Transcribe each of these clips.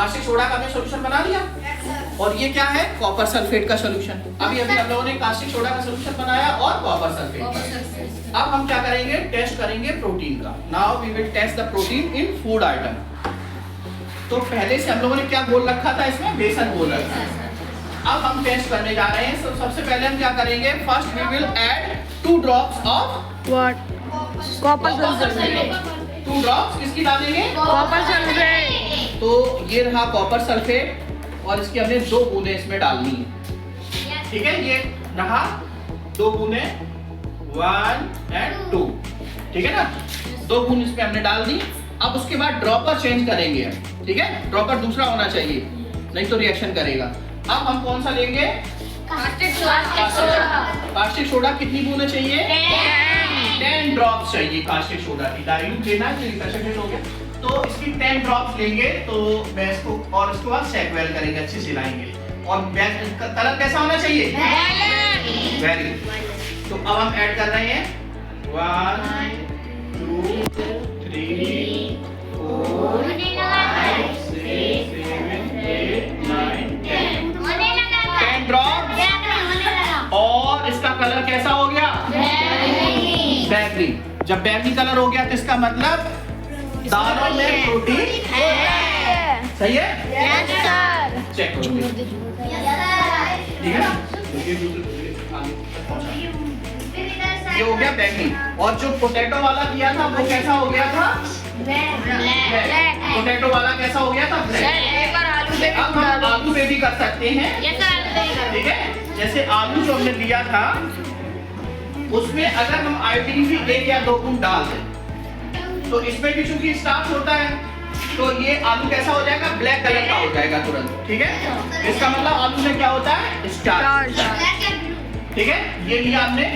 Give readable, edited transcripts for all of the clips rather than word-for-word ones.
Caustic soda का हमने solution बना लिया और ये क्या है कॉपर सल्फेट का सोल्यूशन। अभी अभी हम लोगों ने कास्टिक सोडा का सोल्यूशन बनाया और कॉपर सल्फेट। अब हम क्या करेंगे टेस्ट करेंगे प्रोटीन का। Now we will test the protein in food item. तो पहले से हम लोगों ने क्या बोल रखा था इसमें बेसन बोल रखा था। अब हम टेस्ट करने जा रहे हैं। तो सबसे पहले हम क्या करेंगे first we will add 2 drops of what copper sulphate. 2 drops किसकी डालेंगे कॉपर सल्फेट। तो ये रहा कॉपर सल्फेट और इसकी हमने 2 बूंदें इसमें डालनी है। ठीक है ये रहा 2 बूंदें 1 and 2। ठीक है ना 2 बूंद इसमें हमने डाल दी। अब उसके बाद ड्रॉपर चेंज करेंगे। ठीक है ड्रॉपर दूसरा होना चाहिए नहीं तो रिएक्शन करेगा। अब हम कौन सा लेंगे कास्टिक सोडा। कितनी बूंदें चाहिए 10 ड्रॉप्स चाहिए कास्टिक सोडा की। डाइल्यूट लेना है तो कंसंट्रेट हो गया तो इसकी 10 ड्रॉप्स लेंगे। तो मैं इसको और इसके बाद सेक वेल करेंगे अच्छे से लाएंगे। और कलर कैसा होना चाहिए वेरी गुड। तो अब हम ऐड कर रहे हैं 1 2 3 4 5 6 7 8 9 10 ड्रॉप्स। और इसका कलर कैसा हो गया बैगनी। जब बैगनी कलर हो गया तो इसका मतलब दालों में प्रोटीन सही है चेक करो ठीक है ना। ये हो गया बैगनी। और जो पोटैटो वाला दिया था वो कैसा हो गया था पोटैटो वाला कैसा हो गया था ब्लैक। अब हम आलू में भी कर सकते हैं ठीक है। जैसे आलू जो हमने लिया था उसमें अगर हम आयोडीन भी 1 या 2 बूंद डाल दें तो इसमें भी चूंकि स्टार्च होता है तो ये आलू कैसा हो जाएगा ब्लैक कलर का हो जाएगा तुरंत। ठीक है इसका मतलब आलू में क्या होता है स्टार्च। ठीक है ये लिया हमने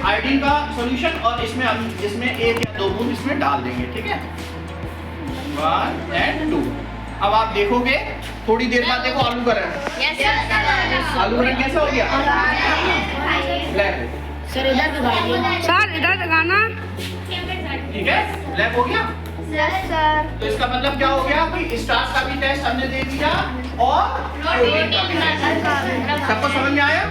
आयोडीन का सॉल्यूशन और इसमें हम इसमें 1 या 2 बूंद इसमें डाल देंगे। ठीक है 1 and 2। अब आप देखोगे थोड़ी देर बाद देखो आलू का रंग आलू का रंग कैसा हो गया ब्लैक। सर इधर लगाना। ठीक है ब्लैक हो गया सर। तो इसका मतलब क्या हो गया कि स्टार्च का भी टेस्ट हमने दे दिया और प्रोटीन का भी टेस्ट। सबको समझ में आया।